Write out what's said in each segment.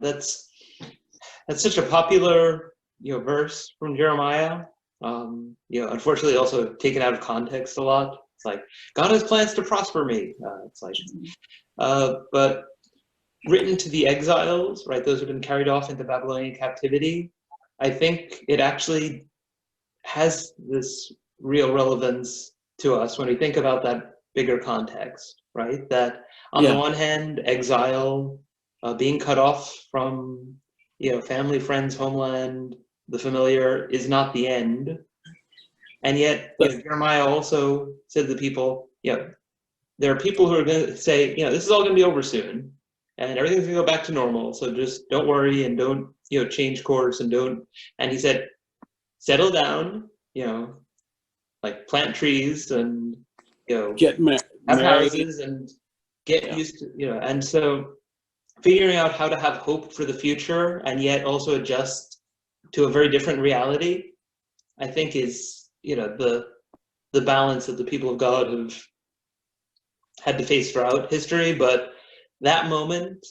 that's such a popular, verse from Jeremiah. Unfortunately, also taken out of context a lot. It's like God has plans to prosper me. It's like, but written to the exiles, right? Those who've been carried off into Babylonian captivity. I think it actually has this real relevance to us when we think about that bigger context, right? That on the one hand, exile, being cut off from, family, friends, homeland, the familiar is not the end. And yet, Jeremiah also said to the people, there are people who are going to say, this is all going to be over soon, and everything's going to go back to normal. So just don't worry and don't, change course and don't. And he said, settle down, like plant trees and, get married, have houses and get used to, and so figuring out how to have hope for the future and yet also adjust to a very different reality, I think is, the balance that the people of God have had to face throughout history. But that moment,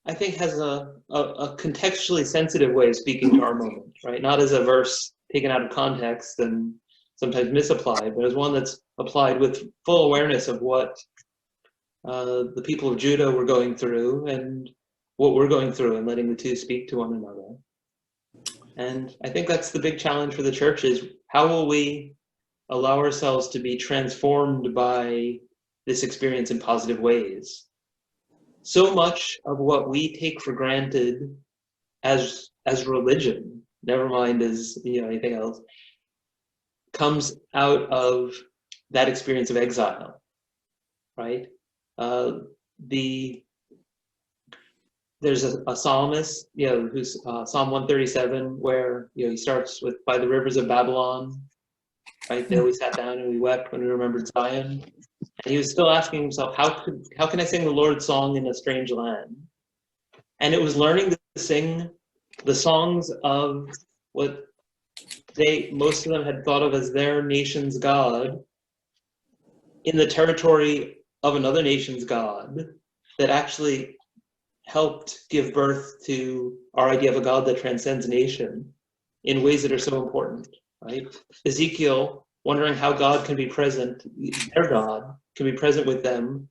I think, has a contextually sensitive way of speaking to our moment, right? Not as a verse taken out of context and sometimes misapplied, but as one that's applied with full awareness of what the people of Judah were going through and what we're going through, and letting the two speak to one another. And I think that's the big challenge for the church, is how will we allow ourselves to be transformed by this experience in positive ways? So much of what we take for granted as religion, never mind as anything else, comes out of that experience of exile, right? There's a psalmist, who's Psalm 137, where he starts with, by the rivers of Babylon, right? There we sat down and we wept when we remembered Zion. And he was still asking himself, how can I sing the Lord's song in a strange land? And it was learning to sing the songs of what most of them had thought of as their nation's God in the territory of another nation's God, that actually helped give birth to our idea of a God that transcends nation in ways that are so important, right? Ezekiel, wondering how God can be present, their God can be present with them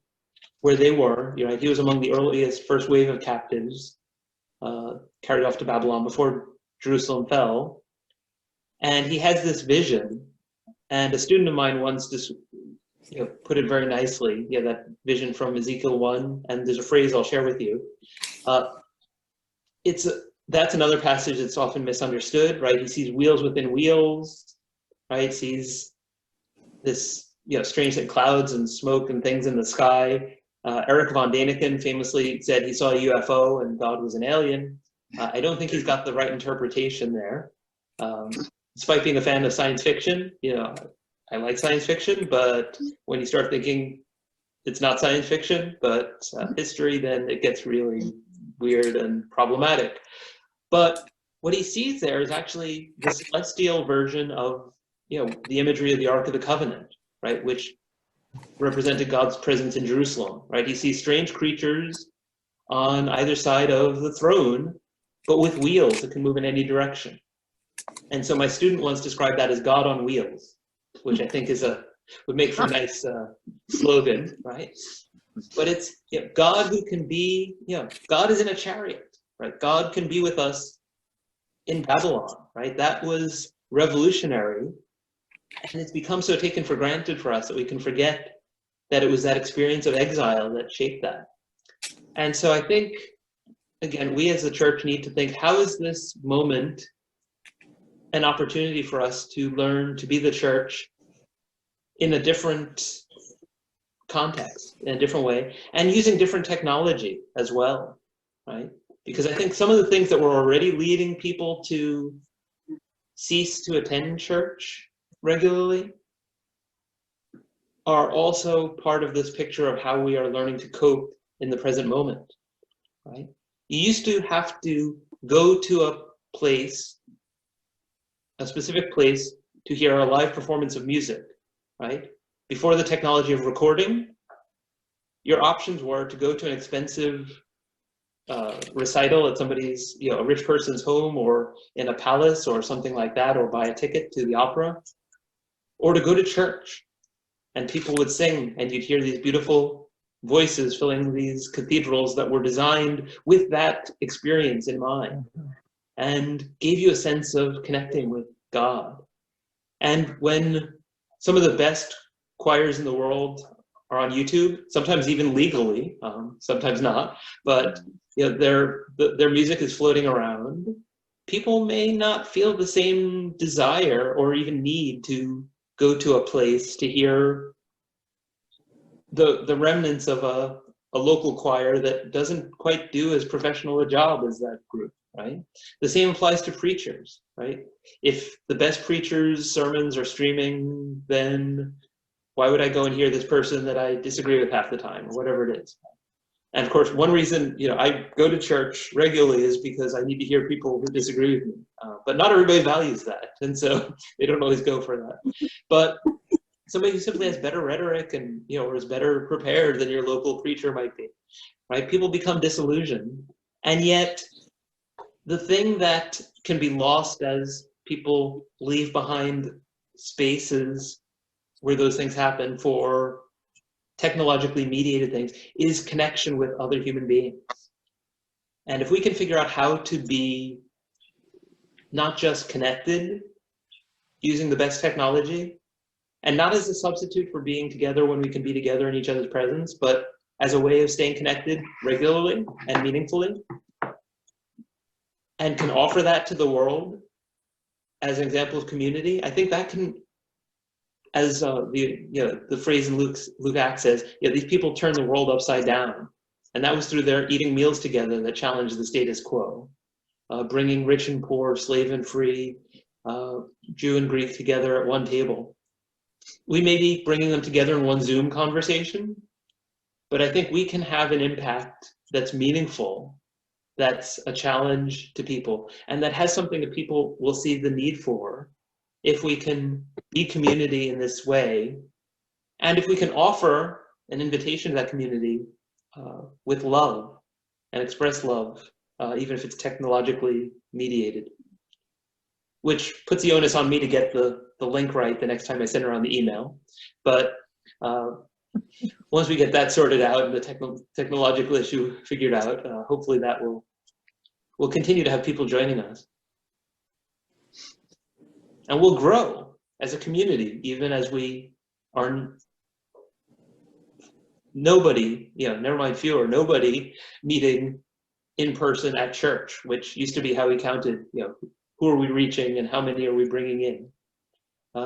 where they were. He was among the earliest first wave of captives carried off to Babylon before Jerusalem fell. And he has this vision, and a student of mine once just put it very nicely, that vision from Ezekiel 1, and there's a phrase I'll share with you. That's another passage that's often misunderstood, right? He sees wheels within wheels, right? Sees this, strange thing, clouds and smoke and things in the sky. Eric von Daniken famously said he saw a UFO and God was an alien. I don't think he's got the right interpretation there. Despite being a fan of science fiction, I like science fiction, but when you start thinking it's not science fiction, but history, then it gets really weird and problematic. But what he sees there is actually the celestial version of, the imagery of the Ark of the Covenant, right, which represented God's presence in Jerusalem, right? He sees strange creatures on either side of the throne, but with wheels that can move in any direction. And so my student once described that as God on wheels, which I think would make for a nice slogan, right? But it's God who can be, God is in a chariot, right? God can be with us in Babylon, right? That was revolutionary, and it's become so taken for granted for us that we can forget that it was that experience of exile that shaped that. And so I think, again, we as a church need to think, how is this moment an opportunity for us to learn to be the church in a different context, in a different way, and using different technology as well, right? Because I think some of the things that were already leading people to cease to attend church regularly are also part of this picture of how we are learning to cope in the present moment, right? You used to have to go to a place, a specific place, to hear a live performance of music, right? Before the technology of recording, your options were to go to an expensive recital at somebody's, a rich person's home or in a palace or something like that, or buy a ticket to the opera, or to go to church and people would sing and you'd hear these beautiful voices filling these cathedrals that were designed with that experience in mind and gave you a sense of connecting with God. And when some of the best choirs in the world are on YouTube, sometimes even legally, sometimes not, but their music is floating around, people may not feel the same desire or even need to go to a place to hear the remnants of a local choir that doesn't quite do as professional a job as that group, right? The same applies to preachers, right? If the best preachers' sermons are streaming, then why would I go and hear this person that I disagree with half the time, or whatever it is? And of course, one reason I go to church regularly is because I need to hear people who disagree with me. But not everybody values that, and so they don't always go for that. But somebody who simply has better rhetoric and or is better prepared than your local preacher might be, right? People become disillusioned, and yet the thing that can be lost as people leave behind spaces where those things happen for technologically mediated things is connection with other human beings. And if we can figure out how to be not just connected using the best technology, and not as a substitute for being together when we can be together in each other's presence, but as a way of staying connected regularly and meaningfully, and can offer that to the world as an example of community, I think that can, as the phrase in Luke Acts says, these people turn the world upside down. And that was through their eating meals together that challenged the status quo, bringing rich and poor, slave and free, Jew and Greek together at one table. We may be bringing them together in one Zoom conversation, but I think we can have an impact that's meaningful, that's a challenge to people, and that has something that people will see the need for if we can be community in this way, and if we can offer an invitation to that community with love and express love, even if it's technologically mediated. Which puts the onus on me to get the link right the next time I send around the email. But once we get that sorted out and the technological issue figured out, hopefully that will continue to have people joining us. And we'll grow as a community, even as we are nobody, never mind fewer, nobody meeting in person at church, which used to be how we counted, who are we reaching and how many are we bringing in?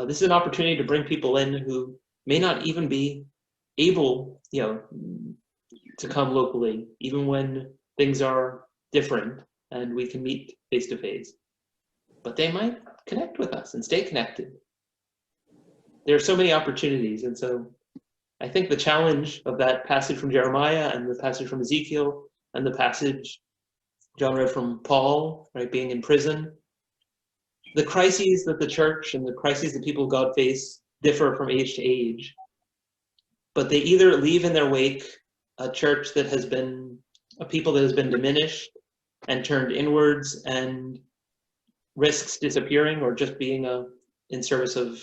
This is an opportunity to bring people in who may not even be able, to come locally, even when things are different and we can meet face to face. But they might connect with us and stay connected. There are so many opportunities, and so I think the challenge of that passage from Jeremiah and the passage from Ezekiel and the passage John read from Paul, right, being in prison, the crises that the church and the crises that people of God face differ from age to age, but they either leave in their wake a church that has been, a people that has been diminished and turned inwards and risks disappearing or just being in service of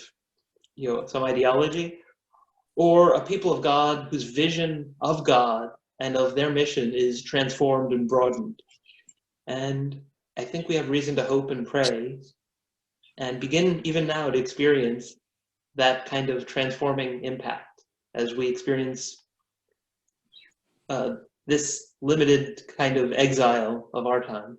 some ideology, or a people of God whose vision of God and of their mission is transformed and broadened. And I think we have reason to hope and pray and begin even now to experience that kind of transforming impact as we experience this limited kind of exile of our time.